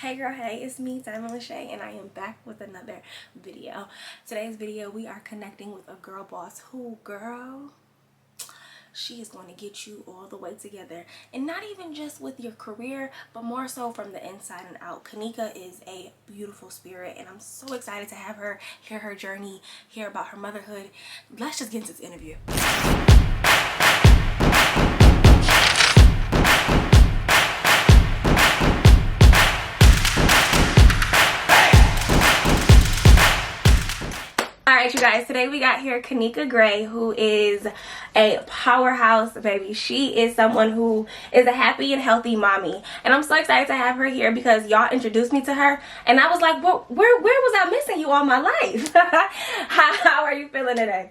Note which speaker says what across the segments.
Speaker 1: Hey girl, hey, it's me, Diamond Lachey, and I am back with another video. Today's video, we are connecting with a girl boss who, girl, she is going to get you all the way together. And not even just with your career, but more so from the inside and out. Kanika is a beautiful spirit, and I'm so excited to have her, hear her journey, hear about her motherhood. Let's just get into this interview. Alright, you guys, today we got here Kanika Gray, who is a powerhouse, baby. She is someone who is a happy and healthy mommy, and I'm so excited to have her here because y'all introduced me to her, and I was like, well, where was I missing you all my life? How are you feeling today?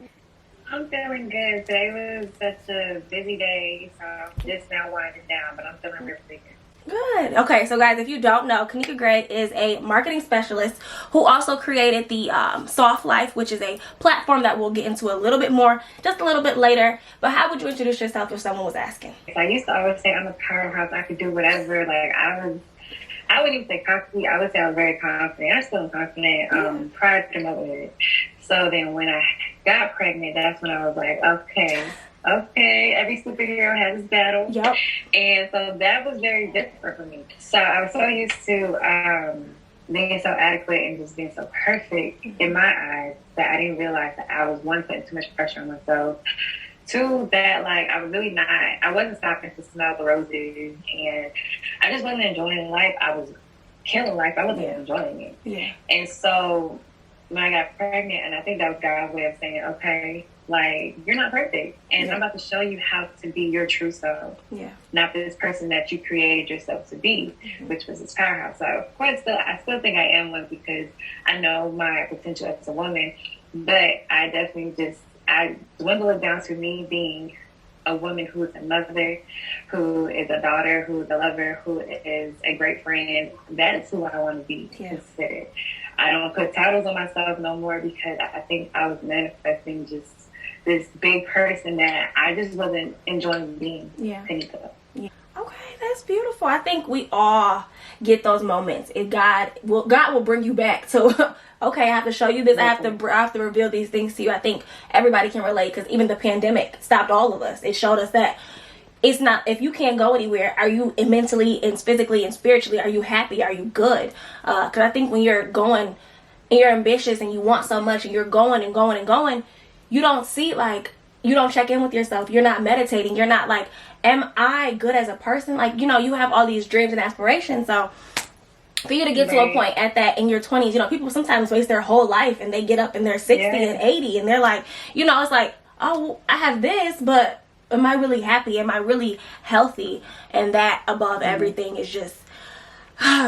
Speaker 2: I'm feeling good. Today was such a busy day, so I'm just now winding down, but I'm feeling really good.
Speaker 1: Good. Okay, so guys, if you don't know, Kanika Gray is a marketing specialist who also created the Soft Life, which is a platform that we'll get into a little bit more just a little bit later. But how would you introduce yourself if someone was asking?
Speaker 2: I used to always say I'm a powerhouse. I could do whatever. Like I wouldn't even say confident. I would say I'm very confident. I'm still confident prior to motherhood. So then when I got pregnant, that's when I was like, okay, every superhero has his battle.
Speaker 1: Yep.
Speaker 2: And so that was very different for me. So I was so used to being so adequate and just being so perfect in my eyes that I didn't realize that I was, one, putting too much pressure on myself. Two, that like I wasn't stopping to smell the roses, and I just wasn't enjoying life. I was killing life. I wasn't enjoying it.
Speaker 1: Yeah.
Speaker 2: And so when I got pregnant, and I think that was God's way of saying, okay, like, you're not perfect, and I'm about to show you how to be your true self.
Speaker 1: Yeah. Not
Speaker 2: this person that you created yourself to be, which was this powerhouse. So, of course, I still think I am one because I know my potential as a woman, but I definitely I dwindle it down to me being a woman who is a mother, who is a daughter, who is a lover, who is a great friend. That is who I want to be considered. I don't put titles on myself no more because I think I was manifesting just this big person that I just wasn't enjoying being. Kanika.
Speaker 1: Yeah. Okay, that's beautiful. I think we all get those moments. God will bring you back to okay, I have to show you this. I have to reveal these things to you. I think everybody can relate because even the pandemic stopped all of us. It showed us that it's not, if you can't go anywhere, are you mentally and physically and spiritually, are you happy? Are you good? Because I think when you're going and you're ambitious and you want so much and you're going and going and going, you don't see, like, you don't check in with yourself. You're not meditating. You're not like, am I good as a person? Like, you have all these dreams and aspirations. So for you to get to a point at that in your 20s, people sometimes waste their whole life and they get up in their 60 and 80 and they're like, it's like, oh, I have this, but am I really happy? Am I really healthy? And that above everything is just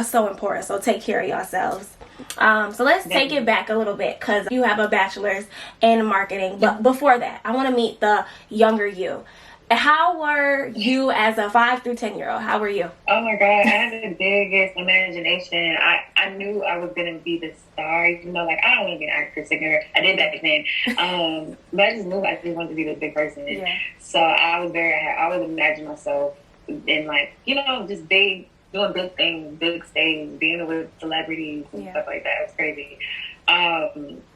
Speaker 1: so important. So take care of yourselves. So let's take it back a little bit because you have a bachelor's in marketing. But before that, I want to meet the younger you. How were you as a 5 through 10-year-old? How were you?
Speaker 2: Oh my God, I had the biggest imagination. I knew I was going to be the star, even though, like, I don't want to be an actor, singer. I did that then. But I just knew I just wanted to be the big person.
Speaker 1: Yeah.
Speaker 2: So I always imagined myself in, like, just big, doing big things, big stage, being with celebrities and stuff like that. It was crazy.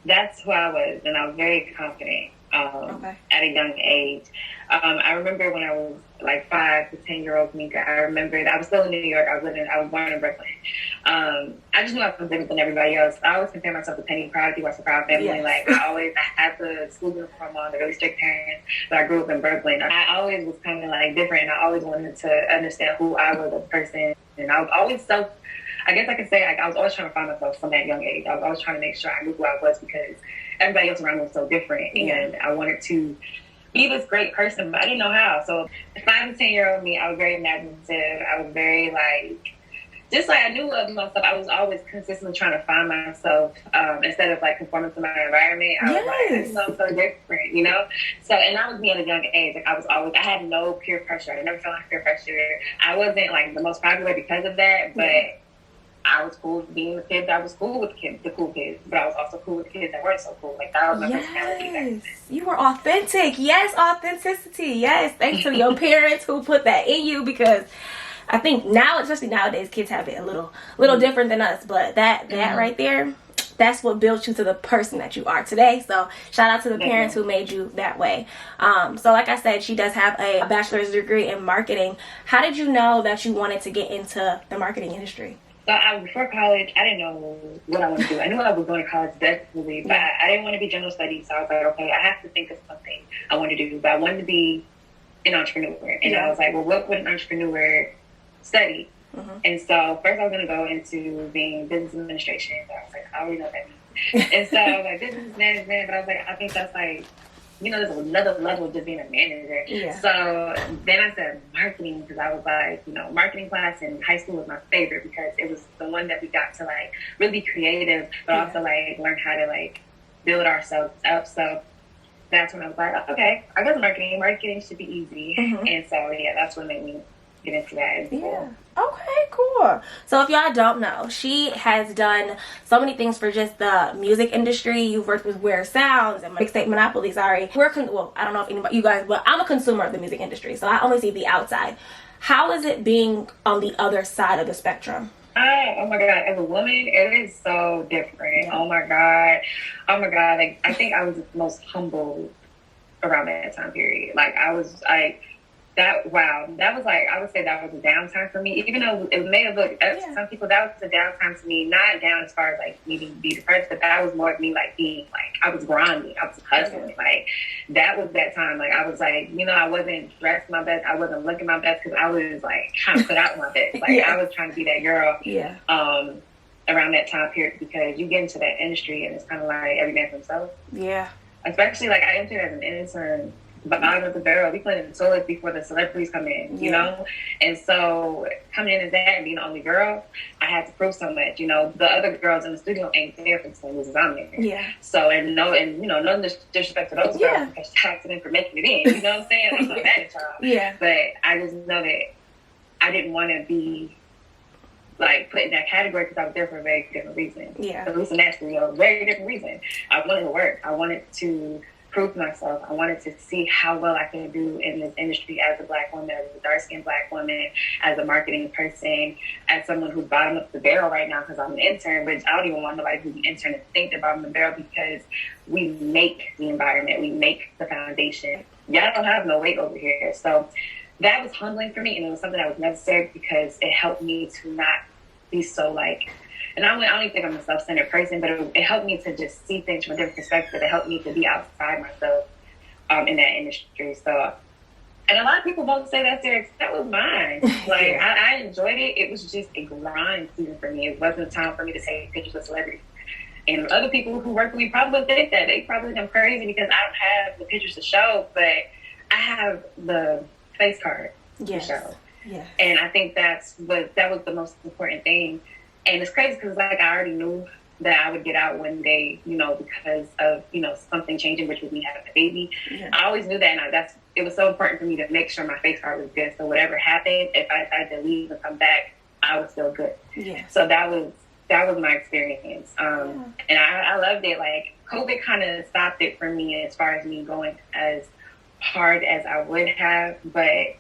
Speaker 2: That's who I was, and I was very confident. At a young age. I remember when I was like 5 to 10-year-old Kanika, I remember I was still in New York. I was born in Brooklyn. I just knew I was different than everybody else. I always compare myself to Penny Proud, watch the Proud Family. Like I had the school uniform on, the really strict parents. But I grew up in Brooklyn. I always was kind of like different, and I always wanted to understand who I was as a person. And I was always I guess I could say, like, I was always trying to find myself from that young age. I was always trying to make sure I knew who I was because everybody else around me was so different. And I wanted to be this great person, but I didn't know how. So 5 to 10-year-old me, I was very imaginative. I was very, like, just like I knew of myself. I was always consistently trying to find myself instead of, like, conforming to my environment. I was like, I'm so different, So, and that was me at a young age. Like, I had no peer pressure. I never felt like peer pressure. I wasn't, like, the most popular because of that, but I was cool with being the kids. I was cool with the cool kids, but I was also cool with kids that weren't so cool. Like, that was my personality.
Speaker 1: You were authentic. Yes, authenticity. Yes, thanks to your parents who put that in you because I think now, especially nowadays, kids have it a little different than us. But that right there, that's what built you to the person that you are today. So shout out to the parents who made you that way. So like I said, she does have a bachelor's degree in marketing. How did you know that you wanted to get into the marketing industry?
Speaker 2: So before college, I didn't know what I wanted to do. I knew I was going to college definitely, but I didn't want to be general studies. So I was like, okay, I have to think of something I want to do. But I wanted to be an entrepreneur. And I was like, well, what would an entrepreneur study? And so first I was going to go into being business administration. So I was like, I already know what that means. And so I was like, business management. But I was like, I think that's like, there's another level of just being a manager. Yeah. So then I said marketing, because I was like, marketing class in high school was my favorite because it was the one that we got to like really be creative, but also like learn how to like build ourselves up. So that's when I was like, okay, I guess marketing should be easy. And so that's what made me get into that.
Speaker 1: Yeah. Okay, cool. So if y'all don't know, she has done so many things for just the music industry. You've worked with Weird Sounds and Mixtape Monopoly, sorry. Well, I don't know if anybody, you guys, but I'm a consumer of the music industry, so I only see the outside. How is it being on the other side of the spectrum?
Speaker 2: Oh my God, as a woman, it is so different. Oh my God. Like, I think I was the most humble around that time period. Like, I was like, that was like, I would say that was a downtime for me, even though it may have looked to some people that was a downtime to me, not down as far as like needing to be depressed, but that was more of me like being like, I was grinding, I was hustling. Like that was that time. Like I was like, I wasn't dressed my best, I wasn't looking my best because I was like trying to put out my best. Like I was trying to be that girl around that time period, because you get into that industry and it's kind of like every man for himself. Yeah. Especially like I entered as an intern, bottom of the barrel. We clean the toilets before the celebrities come in, you know? And so coming in as that and being the only girl, I had to prove so much. The other girls in the studio ain't there for the same reasons I'm there. Yeah. So, no disrespect to those girls, because shout out to them for making it in. You know what I'm saying? I'm not mad at y'all. Yeah. But I just know that I didn't want to be like put in that category because I was there for a very different reason. Yeah. At least naturally, a very different reason. I wanted to work. I wanted to prove myself. I wanted to see how well I can do in this industry as a Black woman, as a dark-skinned Black woman, as a marketing person, as someone who's bottom of the barrel right now because I'm an intern, which I don't even want nobody who's an intern to think they're bottom of the barrel, because we make the environment, we make the foundation. Y'all don't have no weight over here. So that was humbling for me, and it was something that was necessary because it helped me to not be so like, and I don't even think I'm a self-centered person, but it helped me to just see things from a different perspective. It helped me to be outside myself in that industry. So, and a lot of people won't say that was mine. Like, I enjoyed it. It was just a grind season for me. It wasn't time for me to take pictures of celebrities. And other people who work with me probably would think that. They probably think I'm crazy because I don't have the pictures to show, but I have the face card to show. Yes. And I think that was the most important thing. And it's crazy because like I already knew that I would get out one day, because of, something changing, which was me having a baby. Yeah. I always knew that, and it was so important for me to make sure my face card was good. So whatever happened, if I decided to leave and come back, I was still good. Yeah. So that was my experience. And I loved it. Like COVID kind of stopped it for me as far as me going as hard as I would have. But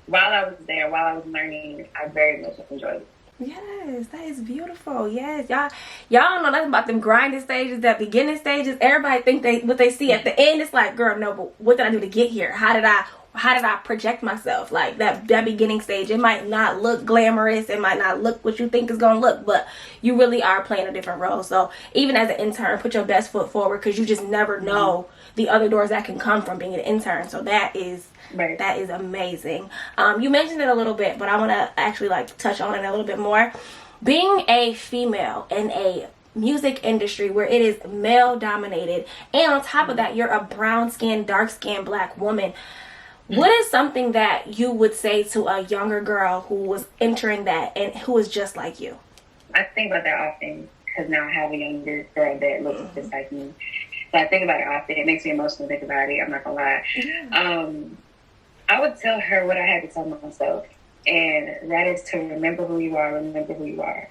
Speaker 2: while I was there, while I was learning, I very much enjoyed it.
Speaker 1: Yes, that is beautiful. Yes, y'all don't know nothing about them grinding stages, that beginning stages. Everybody think what they see at the end. It's like, girl, no, but what did I do to get here? How did I project myself? Like that beginning stage, it might not look glamorous, it might not look what you think it's gonna look, but you really are playing a different role. So even as an intern, put your best foot forward, because you just never know the other doors that can come from being an intern. So that is amazing. You mentioned it a little bit, but I want to actually touch on it a little bit more. Being a female in a music industry where it is male dominated, and on top of that, you're a brown skinned, dark skinned Black woman. What is something that you would say to a younger girl who was entering that and who is just like you?
Speaker 2: I think about that often because now I have a younger girl that looks just like me. So I think about it often. It makes me emotional to think about it. I'm not gonna lie. Yeah. I would tell her what I had to tell myself, and that is to remember who you are. Remember who you are.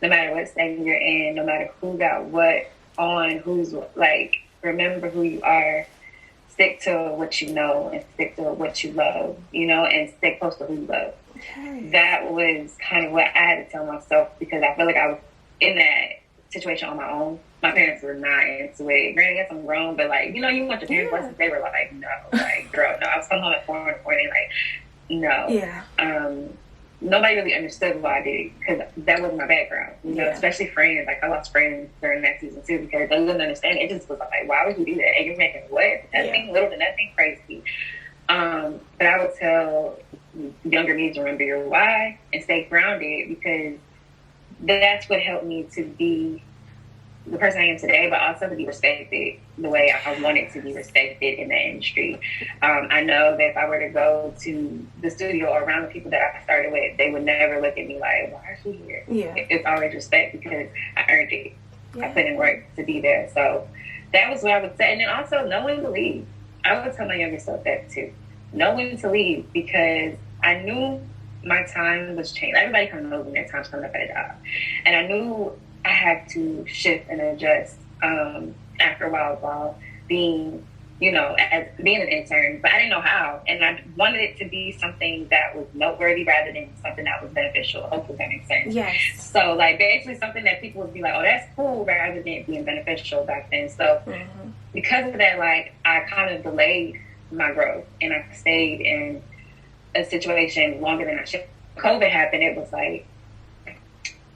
Speaker 2: No matter what stage you're in, no matter who got what on, who's like, remember who you are. stick to what you know and stick to what you love, you know, and stay close to who you love.
Speaker 1: Okay.
Speaker 2: That was kind of what I had to tell myself, because I feel like I was in that situation on my own. My parents were not into it. Granted, yes, I'm grown, but like, you know, you want your parents' blessings. They were like, no, like, girl, no. I was coming home at 4 in the morning, like, no.
Speaker 1: Yeah.
Speaker 2: Nobody really understood why I did it, because that wasn't my background, you know, especially friends. Like, I lost friends during that season too, because they didn't understand. It just was like, why would you do that? And you're making what? Nothing little to nothing crazy. But I would tell younger me to remember your why and stay grounded, because that's what helped me to be the person I am today, but also to be respected the way I wanted to be respected in the industry. I know that if I were to go to the studio or around the people that I started with, they would never look at me like, why is she here?
Speaker 1: Yeah.
Speaker 2: It's always respect, because I earned it. I put in work to be there. So that was what I would say. And then also know when to leave. I would tell my younger self that too. Know when to leave, because I knew my time was changing. Everybody kind of knows when their time's coming up at a job. And I knew I had to shift and adjust after a while being, you know, as being an intern, but I didn't know how. And I wanted it to be something that was noteworthy rather than something that was beneficial. Hopefully that makes sense.
Speaker 1: Yes.
Speaker 2: So like basically something that people would be like, oh, that's cool, rather than it being beneficial back then. So because of that, like, I kind of delayed my growth, and I stayed in a situation longer than I should. COVID happened. It was like,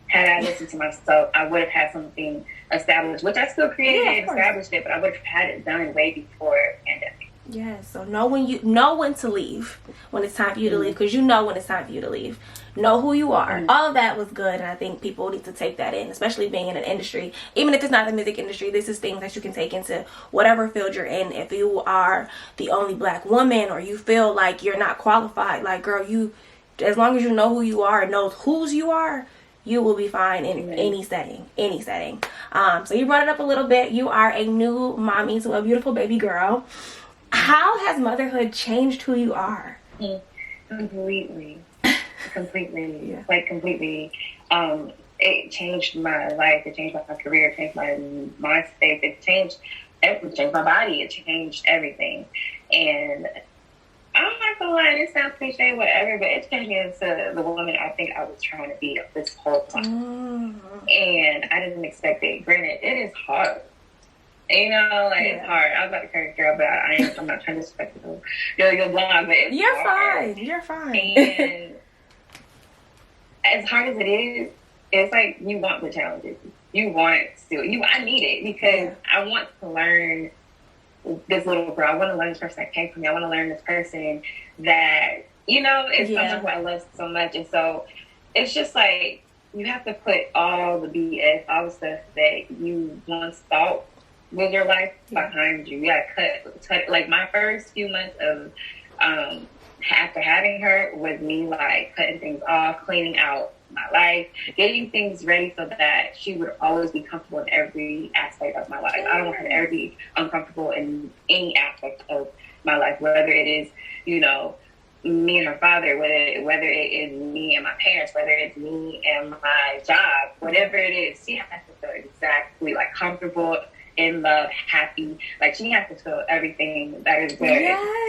Speaker 2: had I listened to myself, I would have had something established, which I still created and established it, but I would have had it done way before pandemic.
Speaker 1: Yeah, so know when to leave, when it's time for you to leave, because you know when it's time for you to leave. Know who you are. All of that was good, and I think people need to take that in, especially being in an industry. Even if it's not the music industry, this is things that you can take into whatever field you're in. If you are the only black woman, or you feel like you're not qualified, like, girl, you, as long as you know who you are and know whose you are, you will be fine in any setting. So you brought it up a little bit. You are a new mommy to a beautiful baby girl. How has motherhood changed who you are?
Speaker 2: Completely. Yeah. Like, completely. It changed my life. It changed my career. It changed my mindset. It changed my body. It changed everything. And I'm not gonna lie, it sounds cliche, whatever, but it changed me into the woman I think I was trying to be this whole time. And I didn't expect it. Granted, it is hard. You know, like, it's hard. I was about to crack girl, but I'm not trying to disrespect your blonde, but it's hard.
Speaker 1: You're fine.
Speaker 2: And as hard as it is, it's like, you want the challenges. I need it, because I want to learn this little girl. I want to learn this person that came from me. I want to learn this person that, you know, is someone who I love so much. And so it's just like, you have to put all the BS, all the stuff that you once thought was your life behind you. You gotta cut. Like, my first few months of after having her was me, like, cutting things off, cleaning out my life, getting things ready so that she would always be comfortable in every aspect of my life. I don't want her to ever be uncomfortable in any aspect of my life, whether it is, you know, me and her father, whether it is me and my parents, whether it's me and my job, whatever it is, she has to feel exactly, like, comfortable, in love, happy. Like, she has to feel everything that is good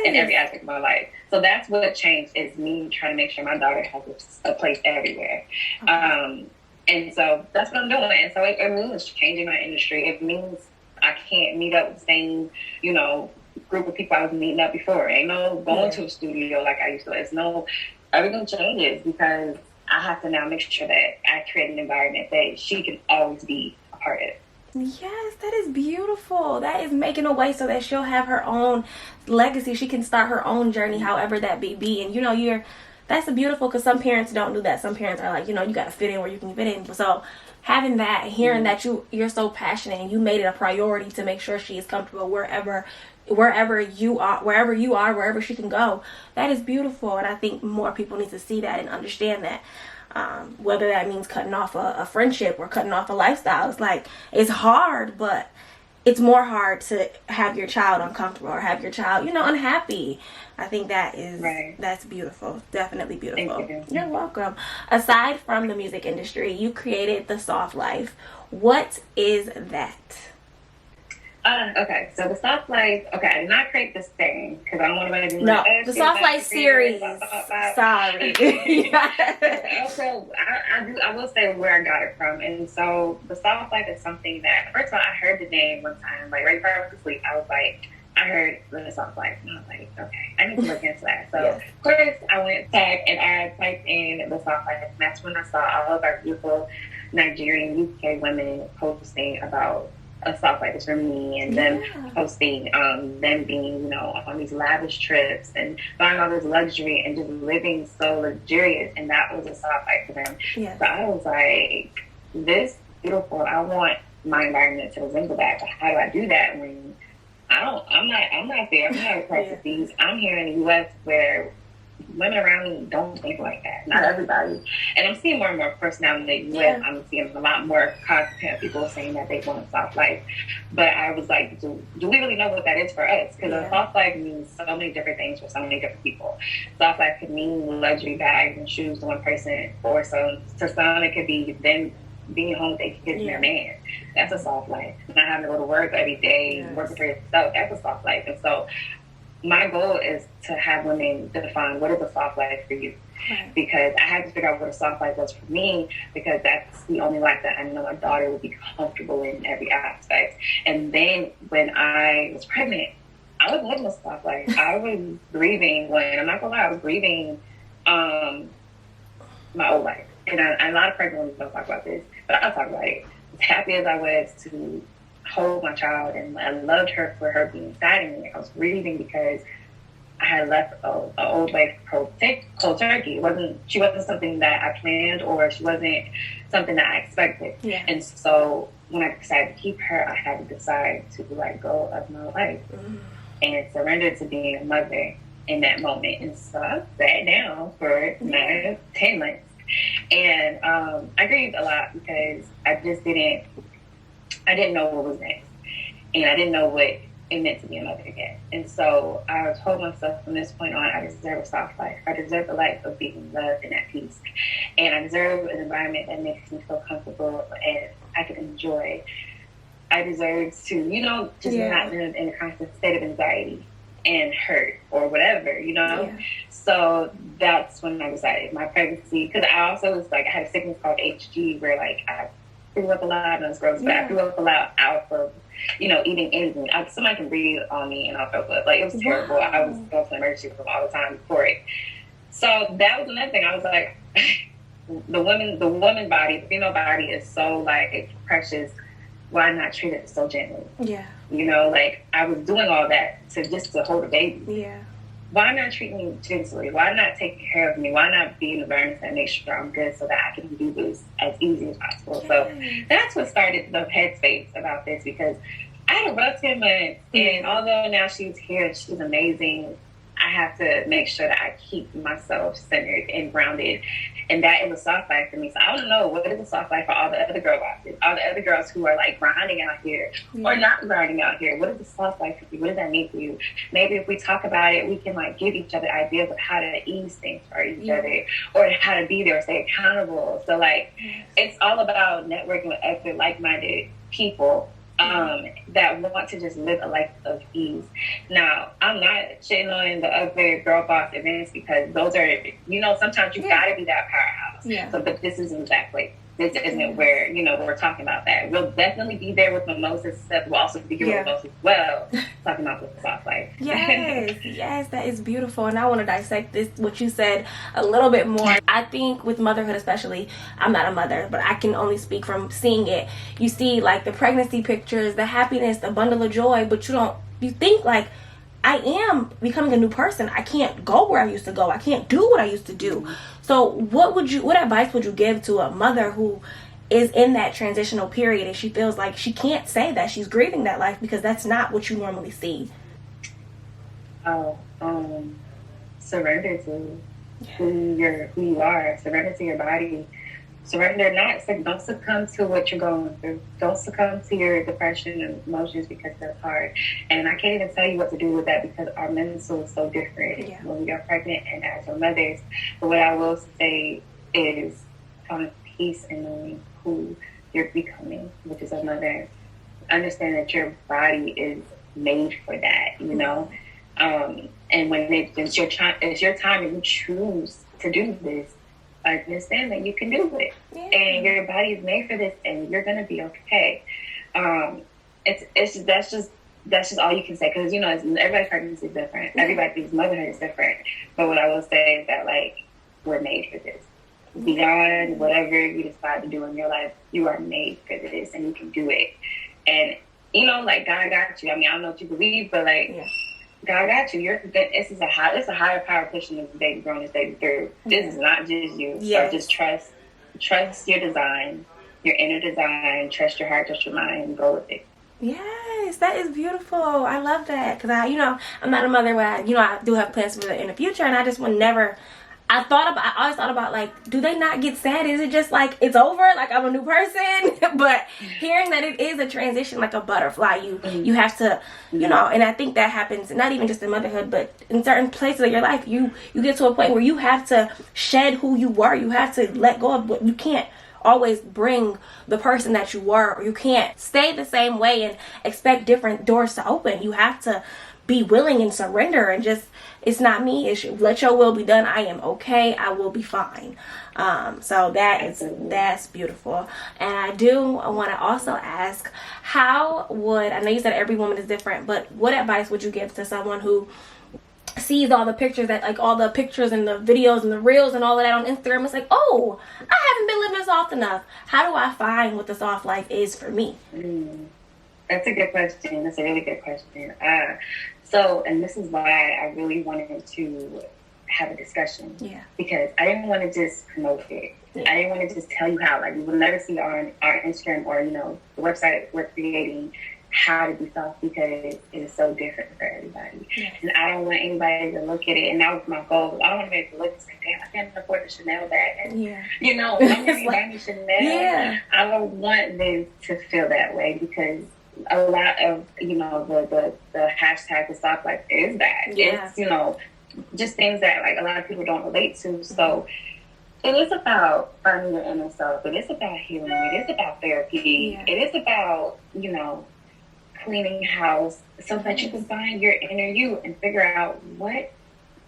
Speaker 2: in every aspect of my life. So that's what changed, is me trying to make sure my daughter has a place everywhere. And so that's what I'm doing. And so it means changing my industry. It means I can't meet up with the same, you know, group of people I was meeting up before. Ain't no going to a studio like I used to. It's no, everything changes, because I have to now make sure that I create an environment that she can always be a part of.
Speaker 1: Yes, that is beautiful. That is making a way so that she'll have her own legacy. She can start her own journey, however that be. And, you know, that's beautiful, because some parents don't do that. Some parents are like, you know, you got to fit in where you can fit in. So having that, hearing that you're so passionate and you made it a priority to make sure she is comfortable wherever you are, wherever she can go, that is beautiful. And I think more people need to see that and understand that. Whether that means cutting off a friendship or cutting off a lifestyle. It's like, it's hard, but it's more hard to have your child uncomfortable or have your child, you know, unhappy. I think that's beautiful. Definitely beautiful.
Speaker 2: Thank you.
Speaker 1: You're welcome. Aside from the music industry, you created The Soft Life. What is that?
Speaker 2: Okay, so the soft life. Okay, I did not create this thing because I don't want to be
Speaker 1: no, the soft life series. Sorry.
Speaker 2: Also, I will say where I got it from, and so the soft life is something that first of all I heard the name one time, like right before I went to sleep. I was like, I heard the soft life, and I was like, okay, I need to look into that. So yes. Of course, I went back and I typed in the soft life, and that's when I saw all of our beautiful Nigerian UK women posting about a soft life is for me, and them posting them being, you know, on these lavish trips and buying all this luxury and just living so luxurious, and that was a soft life for them. Yeah. So I was like, this beautiful. I want my environment to resemble that, but how do I do that when I'm not there. I'm not across the seas. I'm here in the US where women around me don't think like that. Not everybody. And I'm seeing more and more, of course, now in the US, I'm seeing a lot more content people saying that they want a soft life. But I was like, do we really know what that is for us? Because a soft life means so many different things for so many different people. Soft life could mean luxury bags and shoes to one person, or to some it could be them being home with their kids and their man. That's a soft life. Not having to go to work every day, working for yourself, that's a soft life. And so my goal is to have women define what is a soft life for you. Right. Because I had to figure out what a soft life was for me, because that's the only life that I know my daughter would be comfortable in every aspect. And then when I was pregnant, I was living a soft life. I was grieving I'm not gonna lie, I was grieving my old life. And a lot of pregnant women don't talk about this, but I'll talk about it. As happy as I was to hold my child, and I loved her for her being inside of me, I was grieving because I had left an old life cold turkey. She wasn't something that I planned, or she wasn't something that I expected. Yeah. And so when I decided to keep her, I had to decide to let go of my life and surrender to being a mother in that moment. And so I sat down for 10 months. And I grieved a lot because I didn't know what was next. And I didn't know what it meant to be a mother again. And so I told myself from this point on, I deserve a soft life. I deserve a life of being loved and at peace. And I deserve an environment that makes me feel comfortable and I can enjoy. I deserve to, just not live in a constant state of anxiety and hurt or whatever, So that's when I decided my pregnancy, because I also was like, I had a sickness called HG where I threw up a lot, and it was gross, but I threw up a lot out of, eating anything. Somebody can breathe on me and I'll throw up. It was terrible. I was going to the emergency room all the time before it. So that was another thing. I was like, the woman body, the female body is so precious. Why not treat it so gently? Yeah. I was doing all that to hold a baby. Yeah. Why not treat me gently? Why not take care of me? Why not be in an environment that makes sure I'm good so that I can do this as easy as possible? Yay. So that's what started the headspace about this, because I had a rough 10 months, and although now she's here and she's amazing, I have to make sure that I keep myself centered and grounded. And that is a soft life for me. So I don't know what is a soft life for all the other girl bosses, all the other girls who are grinding out here or not grinding out here. What is a soft life for you? What does that mean for you? Maybe if we talk about it, we can give each other ideas of how to ease things for each other, or how to be there or stay accountable. So it's all about networking with other like-minded people that want to just live a life of ease. Now, I'm not shitting on the other girl boss events, because those are, sometimes you gotta be that powerhouse. Yeah. So, but this isn't where, we're talking about that. We'll definitely be there with mimosas. We'll also be here with mimosas as well, talking about the soft life.
Speaker 1: Yes, that is beautiful. And I want to dissect what you said a little bit more. I think with motherhood especially, I'm not a mother, but I can only speak from seeing it. You see the pregnancy pictures, the happiness, the bundle of joy, but you think I am becoming a new person. I can't go where I used to go. I can't do what I used to do. So what advice would you give to a mother who is in that transitional period and she feels like she can't say that she's grieving that life because that's not what you normally see?
Speaker 2: Surrender to who you are. Surrender to your body. Surrender, don't succumb to what you're going through. Don't succumb to your depression and emotions, because that's hard. And I can't even tell you what to do with that, because our mental is so different when we are pregnant and as our mothers. But what I will say is find peace in knowing who you're becoming, which is a mother. understand that your body is made for that, you know. And when it's your time and you choose to do this, understand that you can do it, and your body is made for this, and you're gonna be okay. That's just all you can say, because you know everybody's pregnancy is different, everybody's motherhood is different. But what I will say is that like we're made for this. Beyond whatever you decide to do in your life, you are made for this, and you can do it. And you know, like God got you. I mean, I don't know what you believe, but like God got you. It's a higher power pushing this baby, growing this baby through. This is not just you. So just trust your design, your inner design. Trust your heart, trust your mind, and go with it.
Speaker 1: Yes, that is beautiful. I love that, because I'm not a mother, but I do have plans for it in the future, and I just would never. I always thought about, like, do they not get sad? Is it just like it's over, like I'm a new person? But hearing that it is a transition, like a butterfly, you have to, and I think that happens not even just in motherhood, but in certain places of your life, you get to a point where you have to shed who you were. You have to let go of what you can't always bring the person that you were, or you can't stay the same way and expect different doors to open. You have to be willing and surrender and just, it's not me, let your will be done. I am okay. I will be fine. So that's beautiful. And I want to also ask, I know you said every woman is different, but what advice would you give to someone who sees all the pictures all the pictures and the videos and the reels and all of that on Instagram? It's like, oh, I haven't been living soft enough. How do I find what the soft life is for me?
Speaker 2: That's a good question. That's a really good question. And this is why I really wanted to have a discussion. Yeah. Because I didn't want to just promote it. Yeah. I didn't want to just tell you how. Like, you will never see on our Instagram or, the website we're creating how to be soft, because it is so different for everybody. Yes. And I don't want anybody to look at it. And that was my goal. I don't want anybody to look and say, damn, I can't afford the Chanel bag. And, I'm going to buy me Chanel. Yeah. I don't want them to feel that way, because a lot of, the hashtag the soft life is that. Yeah. It's, just things that like a lot of people don't relate to. So it is about finding your inner self. It is about healing. It is about therapy. Yeah. It is about, cleaning house so that you can find your inner you and figure out, what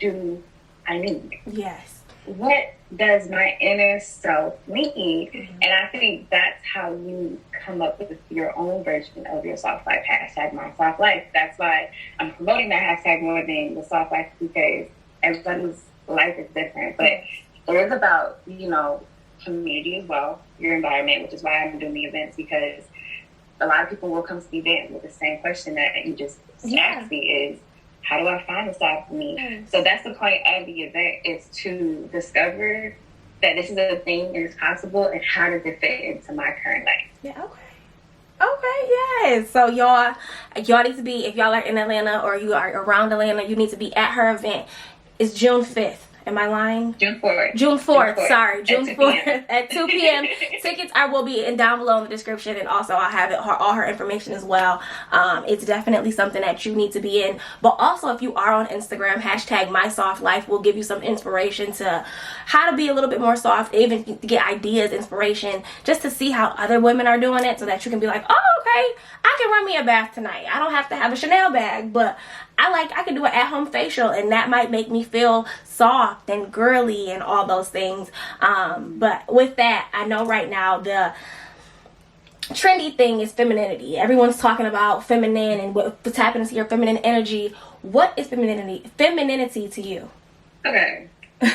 Speaker 2: do I need? Yes. What does my inner self need? Mm-hmm. And I think that's how you come up with your own version of your soft life. Hashtag my soft life. That's why I'm promoting that hashtag more than the soft life, because everybody's life is different. But it is about, community as well, your environment, which is why I'm doing the events, because a lot of people will come to the event with the same question that you just asked me is, how do I find a soft for me? Mm. So that's the point of the event, is to discover that this is a thing and it's possible, and how does it fit into my current life. Yeah, okay, yes. So y'all need to be, if y'all are in Atlanta or you are around Atlanta, you need to be at her event. It's June 5th. Am I lying? June 4th. Sorry, June 4th at 2 p.m. Tickets will be down below in the description, and also I'll have all her information as well. It's definitely something that you need to be in. But also, if you are on Instagram, hashtag my soft life will give you some inspiration to how to be a little bit more soft, even to get ideas, inspiration, just to see how other women are doing it, so that you can be like, oh, okay, I can run me a bath tonight. I don't have to have a Chanel bag, but I can do an at-home facial, and that might make me feel soft and girly and all those things. But with that, I know right now the trendy thing is femininity. Everyone's talking about feminine and what's happening to your feminine energy. What is femininity to you? Okay,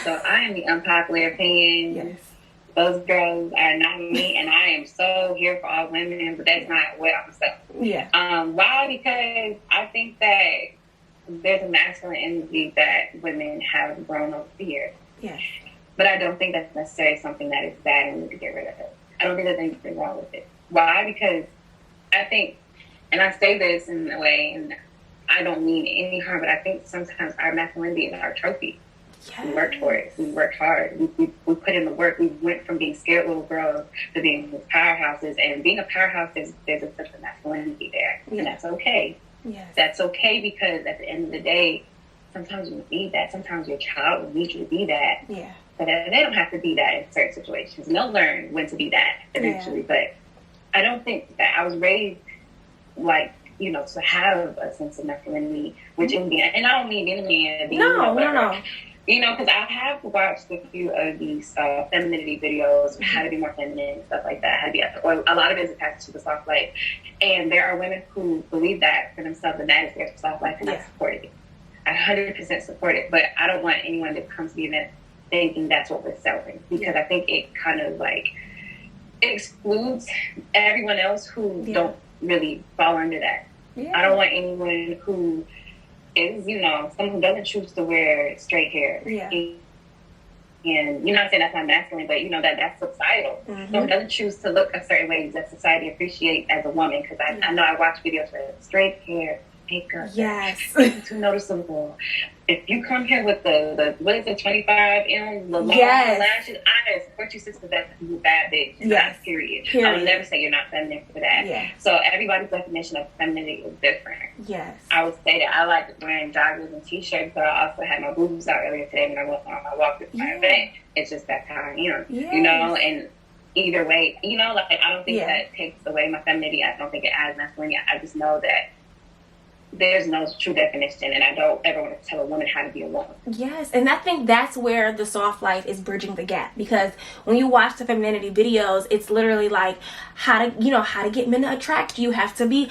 Speaker 2: so I am the unpopular opinion. Yes. Those girls are not me, and I am so here for all women, but that's not what I'm saying. Yeah. Why? Because I think that there's a masculine energy that women have grown over the years. Yes. But I don't think that's necessarily something that is bad and we need to get rid of it. I don't think there's anything wrong with it. Why? Because I think, and I say this in a way, and I don't mean any harm, but I think sometimes our masculinity is our trophy. Yes. We worked for it. We worked hard. We put in the work. We went from being scared little girls to being powerhouses. And being a powerhouse, there's such a masculinity there. Yeah. And that's okay. Yes. That's okay, because at the end of the day, sometimes you need that. Sometimes your child will need you to be that. Yeah. But they don't have to be that in certain situations. And they'll learn when to be that eventually. Yeah. But I don't think that I was raised like, you know, to have a sense of masculinity, which is being, and I don't mean being a man, being,
Speaker 1: No.
Speaker 2: You know, because I have watched a few of these femininity videos, how to be more feminine, stuff like that, how to be, or a lot of it is attached to the soft life. And there are women who believe that for themselves, and that is their soft life, and I support it. I 100% support it, but I don't want anyone to come to the event thinking that's what we're selling, because I think it kind of like, it excludes everyone else who don't really fall under that. I don't want anyone who is, you know, someone who doesn't choose to wear straight hair. And you know, I'm saying that's not masculine, but you know that's societal. Someone doesn't choose to look a certain way that society appreciates as a woman. Because I know I watch videos where straight hair, makeup, it's too noticeable. If you come here with the what is it, 25M, the long lashes, I support you, sister. That's you bad bitch. Period. I would never say you're not feminine for that. So everybody's definition of femininity is different. I would say that I like wearing joggers and t-shirts, but I also had my boobs out earlier today when I went on my walk with my event. It's just that's how I am, you know. And either way, you know, like I don't think that takes away my femininity. I don't think it adds masculinity. I just know that there's no true definition, and I don't ever want to tell a woman how to be a woman.
Speaker 1: And I think that's where the soft life is bridging the gap, because when you watch the femininity videos, it's literally like how to get men to attract you. You have to be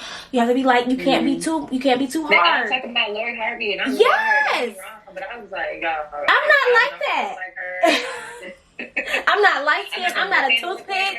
Speaker 1: like, you can't be too hard.
Speaker 2: I was talking about Lori Harvey, and I'm wrong, but I was like,
Speaker 1: I'm not like that. I'm not light skinned. I'm not a toothpick.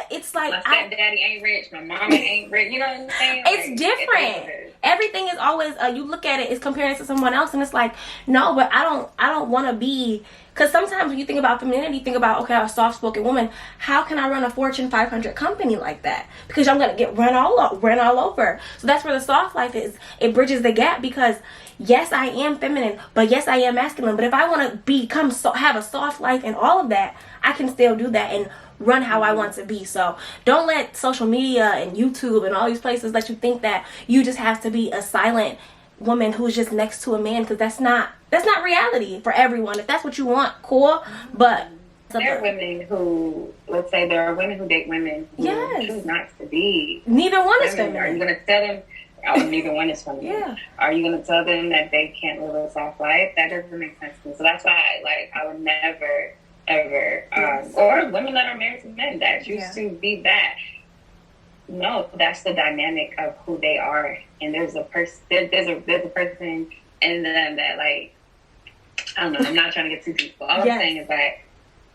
Speaker 1: It's like
Speaker 2: my stepdaddy ain't rich. My mama ain't rich. You know what I'm saying?
Speaker 1: It's different. Everything is always you look at it, it's comparing it to someone else, and it's like, no, but I don't want to be. Because sometimes when you think about femininity, you think about, okay, I'm a soft-spoken woman. How can I run a Fortune 500 company like that? Because I'm gonna get run all over. So that's where the soft life is. It bridges the gap, because yes, I am feminine, but yes, I am masculine. But if I want to have a soft life and all of that, I can still do that and run how I want to be. So don't let social media and YouTube and all these places let you think that you just have to be a silent woman who's just next to a man, because that's not reality for everyone. If that's what you want, cool. But
Speaker 2: there are women who, let's say there are women who date women who choose not to be.
Speaker 1: Neither one is feminine.
Speaker 2: Are you going to tell them? Oh, neither one is feminine. Are you going to tell them that they can't live a soft life? That doesn't make sense to me. So that's why, I would never, ever, or women that are married to men that choose to be that. No, that's the dynamic of who they are, and there's a person. There's a person in them that, like, I don't know. I'm not trying to get too deep. But all I'm saying is that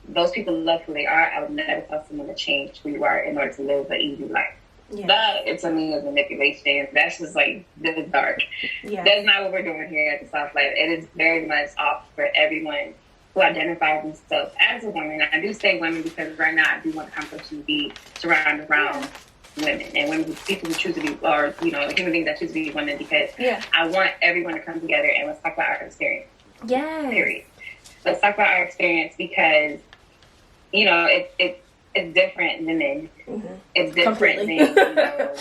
Speaker 2: those people love who they are. I would never tell someone to change who you are in order to live an easy life. That, to me, is manipulation. That's just like, this is dark. That's not what we're doing here at the Soft Life. It is very much off for everyone who identifies themselves as a woman. I do say women because right now I do want the conversation to be surrounded around women and women, people who choose to be, or, you know, human beings that choose to be women, because I want everyone to come together and let's talk about our experience. Period. Let's talk about our experience, because, you know, it's different than men. It's different than, you know,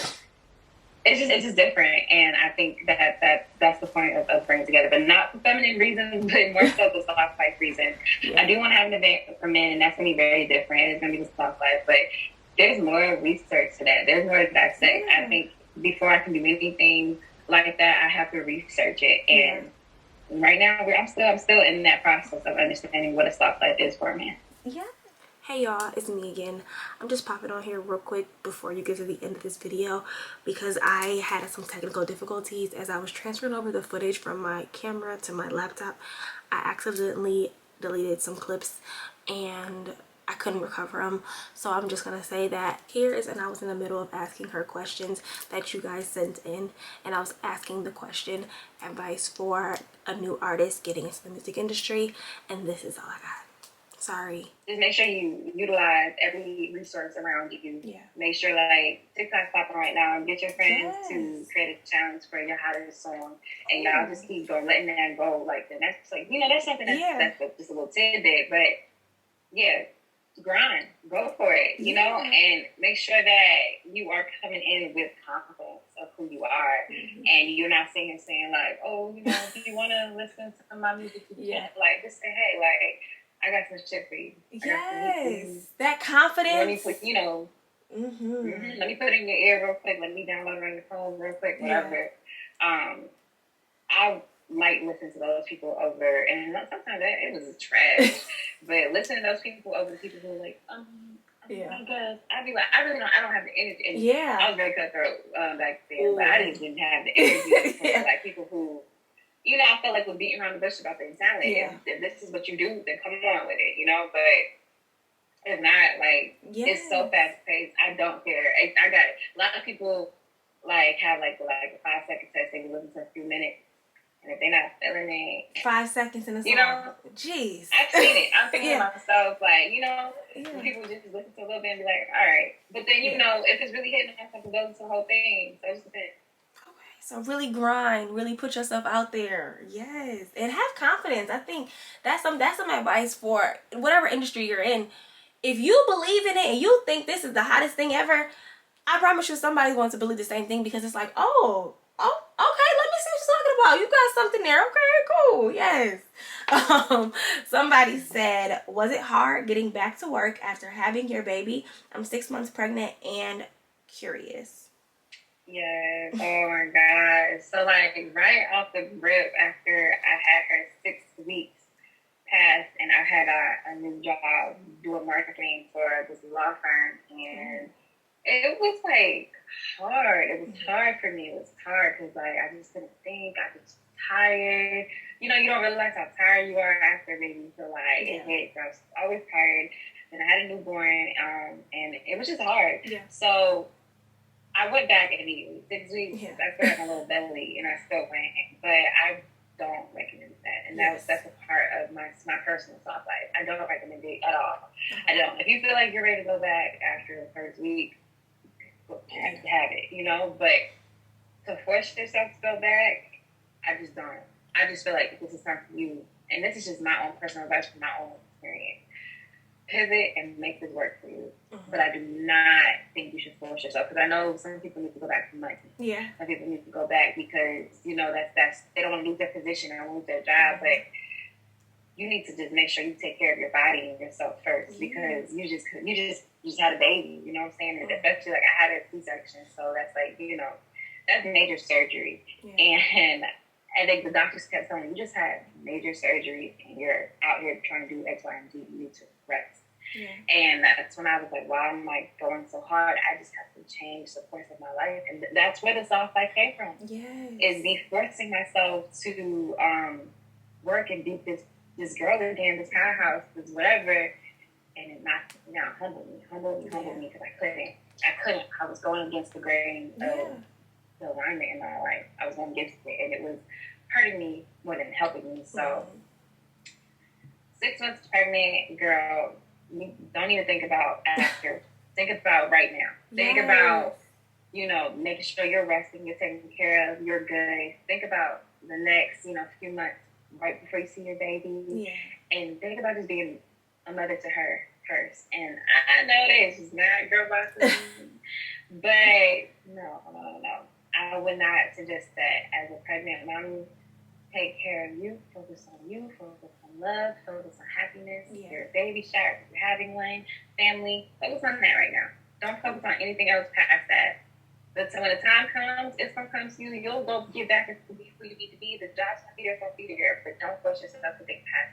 Speaker 2: it's just different. And I think that's the point of bringing together, but not for feminine reasons, but more so the soft life reason. I do want to have an event for men, and that's going to be very different. It's going to be the soft life, but there's more research to that. There's more to dissect. I think before I can do anything like that, I have to research it. And right now, I'm still in that process of understanding what a soft life is for a man.
Speaker 1: Hey y'all, it's me again. I'm just popping on here real quick before you get to the end of this video, because I had some technical difficulties as I was transferring over the footage from my camera to my laptop. I accidentally deleted some clips and I couldn't recover them. So I'm just gonna say that and I was in the middle of asking her questions that you guys sent in, and I was asking the question, advice for a new artist getting into the music industry, and this is all I got. Sorry.
Speaker 2: Just make sure you utilize every resource around you. Make sure, like, TikTok's popping right now, and get your friends to create a challenge for your hottest song, and y'all just keep going, letting that go. Like, and that's like, you know, that's something that's just a little tidbit, but grind, go for it, you know, and make sure that you are coming in with confidence of who you are, and you're not sitting and saying like, oh, you know, do you want to listen to my music? Like, just say, hey, like, I got some shit for you.
Speaker 1: That confidence.
Speaker 2: Let me put, you know, Let me put it in your ear real quick. Let me download it on your phone real quick. Whatever. Yeah. I might listen to those people over, and sometimes it was trash. But listen to those people over the people who are like, because I'd be like, I don't have the energy. And I was very cutthroat back then, but I just didn't have the energy for like people who, you know, I felt like was beating around the bush about their talent. If this is what you do, then come on with it, you know. But it's not like it's so fast paced. I don't care. I got a lot of people like have like a 5-second test. They can listen to a few minutes. And if they're not feeling it,
Speaker 1: 5 seconds in a song.
Speaker 2: You know,
Speaker 1: jeez.
Speaker 2: I've seen it. I'm thinking to myself, like, you know, people just listen to a little bit and be like, all right. But then, you know, if it's really hitting them, something goes to the whole thing. So it just depends.
Speaker 1: Okay, so really grind, really put yourself out there. Yes, and have confidence. I think that's some advice for whatever industry you're in. If you believe in it and you think this is the hottest thing ever, I promise you somebody's going to believe the same thing because it's like, oh, okay, let me see what you're talking about. You got something there. Okay, cool. Yes. Somebody said, was it hard getting back to work after having your baby? I'm 6 months pregnant and curious.
Speaker 2: Yes. Oh my God. So like right off the rip after I had her 6 weeks passed and I had a new job doing marketing for this law firm, and it was like hard. It was hard for me. It was hard because like I just couldn't think. I was tired. You know, you don't realize how tired you are after baby. You feel like it hits. I was always tired. And I had a newborn, and it was just hard. Yeah. So I went back immediately. 6 weeks. Yeah. I still had my little belly, and I still went. But I don't recommend that, and that's a part of my personal soft life. I don't recommend it at all. I don't. If you feel like you're ready to go back after the first week, have it, you know, but to force yourself to go back, I just don't. I just feel like this is time for you, and this is just my own personal advice from my own experience. Pivot and make this work for you, but I do not think you should force yourself, because I know some people need to go back for money. Yeah, some people need to go back because, you know, that's they don't want to lose their position or lose their job, but you need to just make sure you take care of your body and yourself first, because you just had a baby, you know what I'm saying? And especially like I had a C-section, so that's like, you know, that's major surgery. And I think the doctors kept telling me, you just had major surgery and you're out here trying to do X, Y, and Z. You need to rest. And that's when I was like, wow, I'm like going so hard. I just have to change the course of my life. And that's where the soft life came from. Is me forcing myself to work and be this girl again, this powerhouse, this whatever. And it knocked me down, humbled me, because I couldn't. I was going against the grain of the alignment in my life. I was going against it, and it was hurting me more than helping me. So, 6 months pregnant, girl, you don't even think about after. Think about right now. Think about, you know, making sure you're resting, you're taken care of, you're good. Think about the next, you know, few months right before you see your baby. And think about just being a mother to her first. And I know this is not girl boss, but no. I would not suggest that as a pregnant mom. Take care of you, focus on love, focus on happiness, your baby shower, if you're having one, family, focus on that right now. Don't focus on anything else past that. But so when the time comes, it's going to come to you, you'll go get back and be who you need to be. The job's going to be there, it's going to be there, but don't force yourself to think past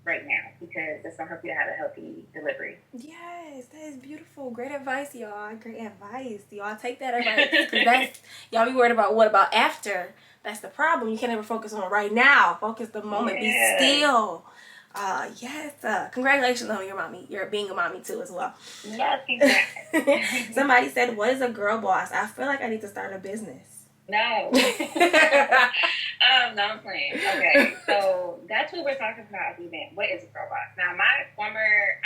Speaker 2: right now, because it's going to help you to have a healthy delivery. Yes,
Speaker 1: that is beautiful. Great advice, y'all. Great advice. Y'all take that advice. Y'all be worried about what about after. That's the problem. You can't ever focus on right now. Focus the moment. Be still. Yes. Congratulations on your mommy. You're being a mommy too as well.
Speaker 2: Yes,
Speaker 1: Somebody said, what is a girl boss? I feel like I need to start a business.
Speaker 2: No. No, I'm playing. Okay, so that's what we're talking about at the event. What is a girl boss? Now, my former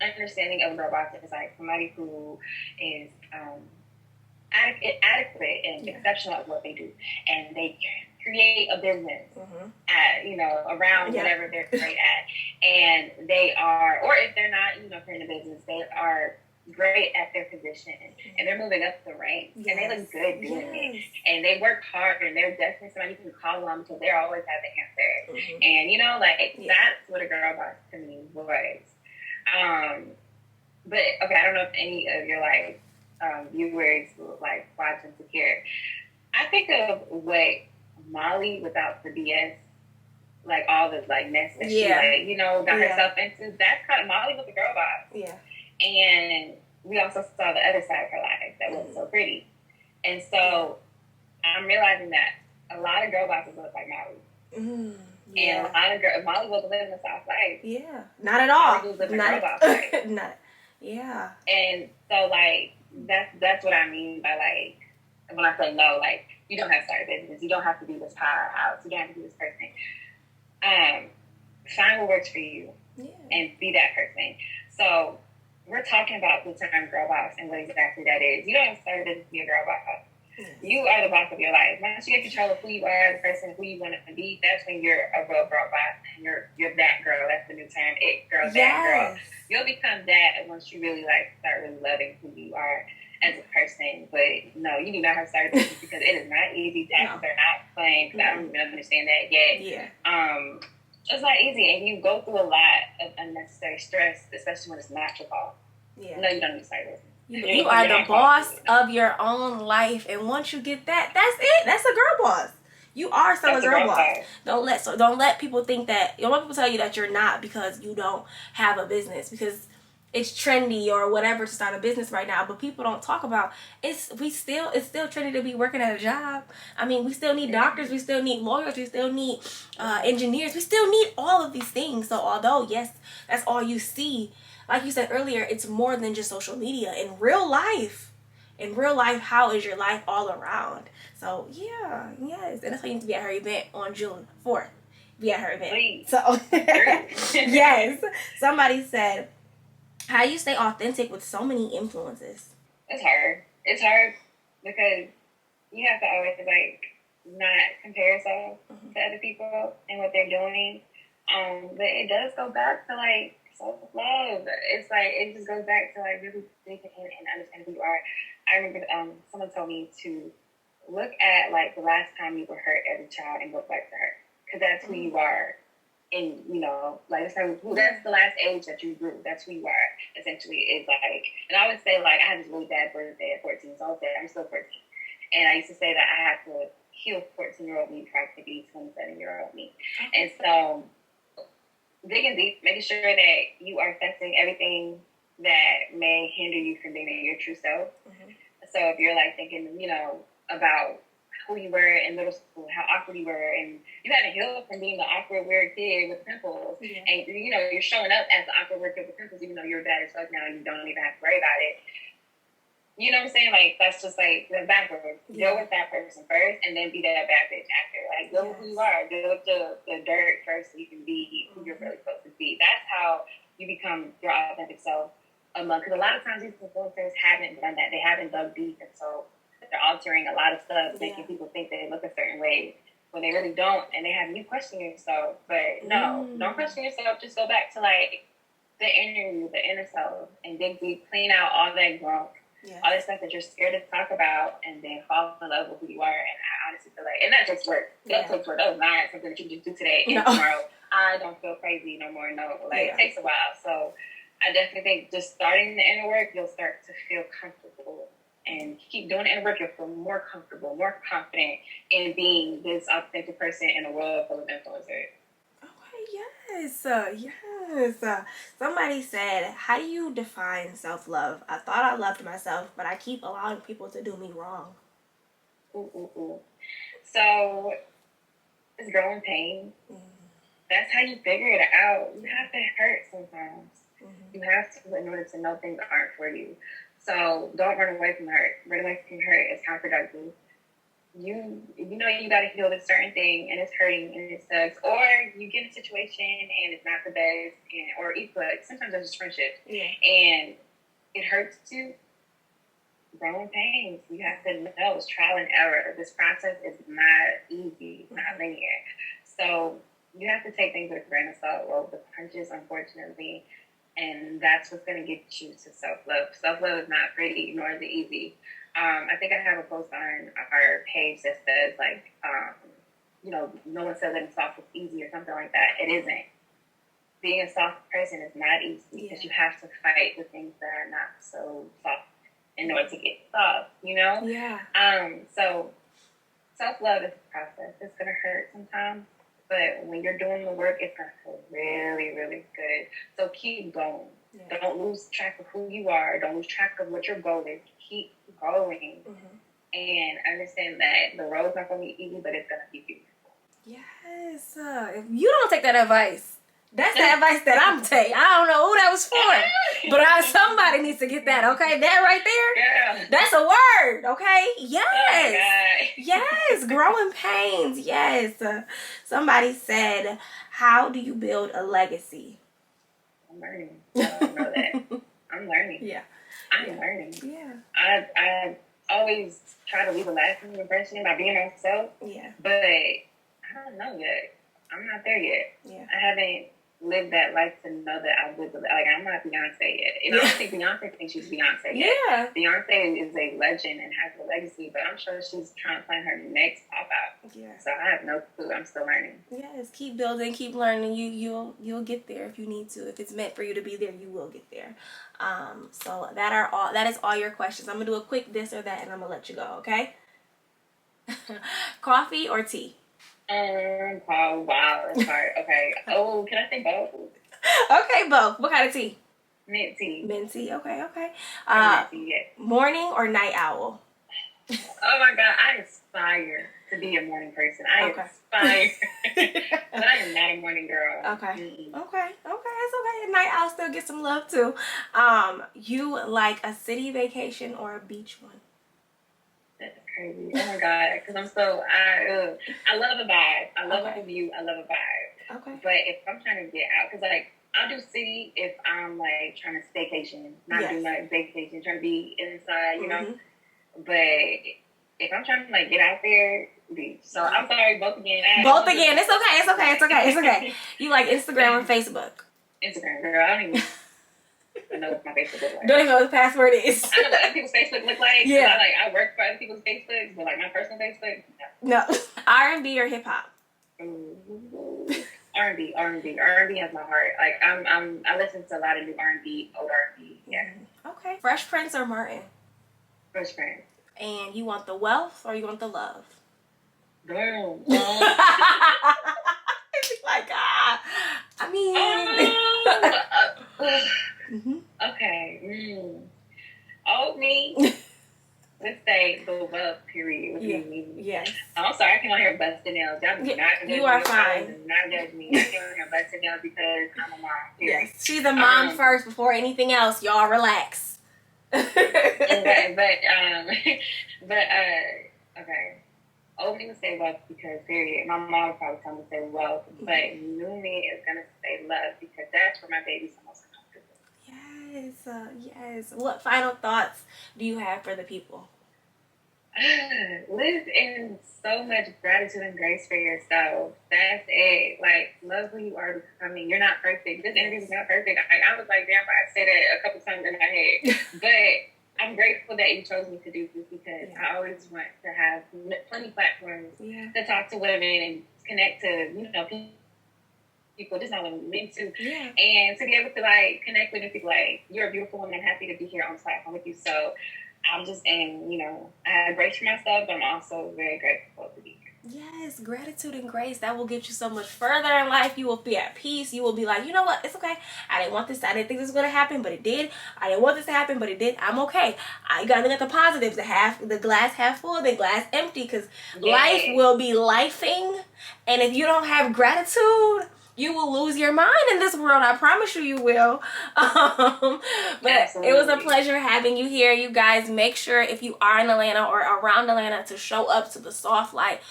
Speaker 2: understanding of a girl boss is like somebody who is adequate and exceptional at what they do, and they create a business around whatever they're great at, and they are, or if they're not, creating a business, they are great at their position, and they're moving up the ranks, and they look good doing it, and they work hard, and they're definitely somebody you can call on because they always have the answer, and that's what a girl boss to me was. But okay, I don't know if any of your like viewers will like watch Insecure. I think of what Molly without the BS, like all the like mess that she like, got herself into. That's kind of Molly with the girl boss.
Speaker 1: Yeah.
Speaker 2: And we also saw the other side of her life that wasn't so pretty. And so I'm realizing that a lot of girl bosses look like Molly. And a lot of Molly wasn't living the soft life.
Speaker 1: Yeah. Not at all.
Speaker 2: Molly was living girl boss life.
Speaker 1: Not. Yeah.
Speaker 2: And so like that's what I mean by like when I say no, like you don't have to start a business. You don't have to be this powerhouse. You don't have to be this person. Find what works for you and be that person. So we're talking about the term girl boss and what exactly that is. You don't have to start a business to be a girl boss. You are the boss of your life. Once you get control of who you are, the person who you want to be, that's when you're a real girl boss and you're that girl. That's the new term, it girl, that girl. You'll become that once you really like start really loving who you are as a person. But no, you do not have to start a business because it is not easy. Taxes are not plain because I don't even understand that yet. Yeah. It's not easy, and you go through a lot of unnecessary stress, especially when it's not your fault. Yeah. No, you don't need to start a business.
Speaker 1: You are the boss of your own life, and once you get that, that's it. That's a girl boss. You are still a girl boss. Don't let people think that. Don't let people tell you that you're not because you don't have a business, because it's trendy or whatever to start a business right now. But people don't talk about it's still trendy to be working at a job. I mean, we still need doctors, we still need lawyers, we still need engineers, we still need all of these things. So although yes, that's all you see. Like you said earlier, it's more than just social media. In real life, how is your life all around? So, yes. And that's why you need to be at her event on June 4th. Be at her event.
Speaker 2: Please.
Speaker 1: So, yes. Somebody said, how do you stay authentic with so many influences?
Speaker 2: It's hard. It's hard because you have to always, like, not compare yourself to other people and what they're doing. But it does go back to, like, self-love. It's like it just goes back to like really thinking and understanding who you are. I remember someone told me to look at like the last time you were hurt as a child and look back to her, because that's who you are. And like that's the last age that you grew. That's who you are. Essentially, is like. And I would say like I had this really bad birthday at 14, so I would say I'm still 14, and I used to say that I have to heal 14-year-old me before I could be 27-year-old me, and so. Digging deep, making sure that you are assessing everything that may hinder you from being your true self. So if you're like thinking, about who you were in middle school, how awkward you were, and you had to heal from being the awkward, weird kid with pimples, and you're showing up as the awkward, weird kid with pimples, even though you're bad as fuck now, you don't even have to worry about it. You know what I'm saying? Like, that's just like the backwards. Deal with that person first and then be that bad bitch after. Like, deal with who you are. Deal with the dirt first so you can be who you're really supposed to be. That's how you become your authentic self. Because a lot of times these influencers haven't done that. They haven't dug deep. And so they're altering a lot of stuff, making people think they look a certain way when they really don't. And they have you question yourself. But no, don't question yourself. Just go back to, like, the inner you, the inner self, and dig deep. Clean out all that grunk. All this stuff that you're scared to talk about, and then fall in love with who you are. And I honestly feel like, and that takes work. That takes work. That was not something that you just do today and tomorrow. I don't feel crazy no more. No, like it takes a while. So I definitely think just starting the inner work, you'll start to feel comfortable, and keep doing the inner work, you'll feel more comfortable, more confident in being this authentic person in a world full of influencers.
Speaker 1: Yes. Somebody said, how do you define self-love? I thought I loved myself, but I keep allowing people to do me wrong.
Speaker 2: So, it's growing pain. That's how you figure it out. You have to hurt sometimes. You have to in order to know things aren't for you. So, don't run away from hurt. Run away from hurt is counterproductive. You got to heal this certain thing, and it's hurting and it sucks, or you get in a situation and it's not the best, or equal. Sometimes it's just friendship, and it hurts too. Growing pains, you have to know it's trial and error. This process is not easy, it's not linear. So you have to take things with a grain of salt, roll the punches, unfortunately, and that's what's going to get you to self-love. Self-love is not pretty, nor is it easy. I think I have a post on our page that says, like, no one says that it's soft, it's easy or something like that. It isn't. being a soft person is not easy because you have to fight with things that are not so soft in order to get soft, you know?
Speaker 1: Yeah.
Speaker 2: So self-love is a process. It's going to hurt sometimes, but when you're doing the work, it's going to feel really, really good. So keep going. Yeah. Don't lose track of who you are. Don't lose track of what your goal is. Keep going. And understand that the road's not going to be easy, but it's going to be beautiful.
Speaker 1: Yes. If you don't take that advice, that's the advice that I'm taking. I don't know who that was for, but somebody needs to get that, okay? That right there, that's a word, okay? Yes. Yes. Growing pains. Yes. Somebody said, how do you build a legacy?
Speaker 2: I'm learning. I don't know that. I'm learning.
Speaker 1: Yeah.
Speaker 2: I'm learning.
Speaker 1: Yeah.
Speaker 2: I always try to leave a lasting impression by being myself.
Speaker 1: Yeah.
Speaker 2: But I don't know yet. I'm not there yet.
Speaker 1: Yeah.
Speaker 2: I haven't lived that life to know that I would, like, I'm not Beyonce yet. And I don't think Beyonce thinks she's Beyonce yet.
Speaker 1: Yeah.
Speaker 2: Beyonce is a legend and has a legacy, but I'm sure she's trying to find her next pop out.
Speaker 1: Yeah.
Speaker 2: So I have no clue. I'm still learning.
Speaker 1: Yes, keep building, keep learning. You'll get there if you need to. If it's meant for you to be there, you will get there. So that is all your questions. I'm gonna do a quick this or that and I'm gonna let you go, okay? Coffee or tea?
Speaker 2: Oh, wow, that's hard. Okay. Oh, can I say both?
Speaker 1: Okay, both. What kind of tea?
Speaker 2: Mint tea.
Speaker 1: Mint tea, okay.
Speaker 2: Mint tea, yeah.
Speaker 1: Morning or night owl?
Speaker 2: Oh my God, I aspire to be a morning person. I aspire. But I am not a morning girl.
Speaker 1: Okay. Okay, it's okay. Night owl still get some love too. You like a city vacation or a beach one?
Speaker 2: That's crazy. Oh my God, because I love a vibe. I love a view. I love a vibe.
Speaker 1: Okay.
Speaker 2: But if I'm trying to get out, because like I'll do city if I'm like trying to staycation, not do like vacation, trying to be inside, you know. But if I'm trying to like get out there, beach. So I'm sorry, both again.
Speaker 1: It's okay. You like Instagram or Facebook?
Speaker 2: Instagram, girl. I don't even know what my Facebook looks like.
Speaker 1: Don't even know what the password is.
Speaker 2: I know what other people's Facebook look like.
Speaker 1: Yeah.
Speaker 2: I work for other people's Facebooks, but like my personal Facebook,
Speaker 1: no. R&B or hip hop?
Speaker 2: R&B has my heart. Like I listen to a lot of new R&B, old R&B. Yeah.
Speaker 1: Okay. Fresh Prince or Martin?
Speaker 2: Fresh Prince.
Speaker 1: And you want the wealth or you want the love?
Speaker 2: Girl.
Speaker 1: Like, I mean.
Speaker 2: Okay. Old me. Let's say the wealth period.
Speaker 1: Yes.
Speaker 2: I'm sorry, I came on here busting nails. Y'all do not judge me.
Speaker 1: You are fine.
Speaker 2: Do not judge me. I came on here busting nails because I'm a mom. Period.
Speaker 1: Yes. She's a mom first before anything else. Y'all relax.
Speaker 2: Okay. Old me would say wealth because period. My mom would probably tell me to say wealth, but new me is gonna say love because that's where my baby's the most comfortable.
Speaker 1: Yes. What final thoughts do you have for the people?
Speaker 2: Live in so much gratitude and grace for yourself. That's it. Like, love who you are becoming. You're not perfect. This interview's not perfect. I was like, damn, I said it a couple times in my head. But I'm grateful that you chose me to do this because I always want to have plenty of platforms to talk to women and connect to, people, just not women, men too. Yeah. And to be able to, like, connect with people like, you're a beautiful woman. I'm happy to be here on this platform with you. So I'm just I have grace for myself, but I'm also very grateful to be here.
Speaker 1: Yes, gratitude and grace. That will get you so much further in life. You will be at peace. You will be like, you know what? It's okay. I didn't want this. I didn't think this was going to happen, but it did. I didn't want this to happen, but it did. I'm okay. I got to look at the positives. The glass half full, the glass empty, because life will be lifing. And if you don't have gratitude, you will lose your mind in this world. I promise you will. But Absolutely. It was a pleasure having you here. You guys, make sure if you are in Atlanta or around Atlanta to show up to the Soft Life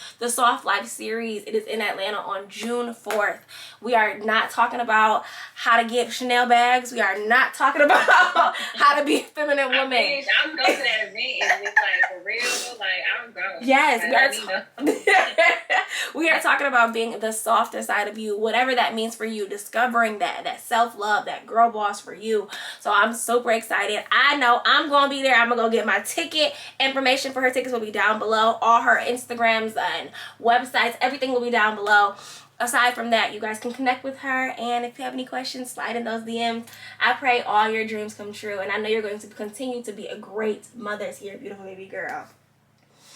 Speaker 1: series. It is in Atlanta on June 4th. We are not talking about how to get Chanel bags. We are not talking about how to be a feminine woman.
Speaker 2: I'm going to that event and it's like for real. Like, I'm going.
Speaker 1: Yes, we are talking about being the softer side of you, whatever that means for you, discovering that self-love, that girl boss for you. So I'm super excited. I know I'm gonna be there. I'm gonna go get my ticket. Information for her tickets will be down below. All her Instagrams and websites, everything will be down below. aside from that, you guys can connect with her, and if you have any questions, slide in those DMs. I pray all your dreams come true, and I know you're going to continue to be a great mother to your beautiful baby girl.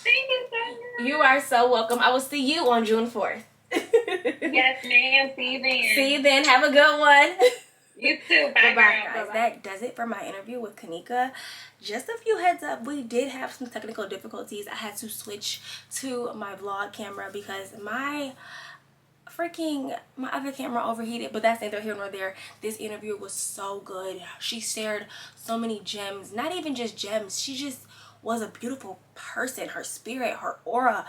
Speaker 2: Thank you so much.
Speaker 1: You are so welcome. I will see you on June 4th.
Speaker 2: Yes, ma'am. See you then.
Speaker 1: See you then. Have a good one.
Speaker 2: You too. Bye,
Speaker 1: Bye,
Speaker 2: girl.
Speaker 1: guys.
Speaker 2: Bye-bye.
Speaker 1: That does it for my interview with Kanika. Just a few heads up, we did have some technical difficulties. I had to switch to my vlog camera because my other camera overheated, but that's neither here nor there. This interview was so good. She shared so many gems, not even just gems. She just was a beautiful person. Her spirit, her aura,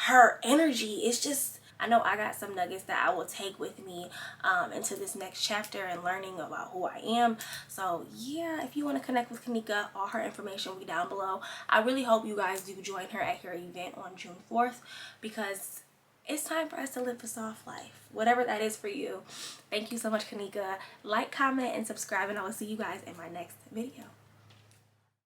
Speaker 1: her energy. It's just, I know I got some nuggets that I will take with me into this next chapter and learning about who I am. So yeah, if you want to connect with Kanika, all her information will be down below. I really hope you guys do join her at her event on June 4th, because it's time for us to live a soft life, whatever that is for you. Thank you so much, Kanika. Like, comment, and subscribe, and I will see you guys in my next video.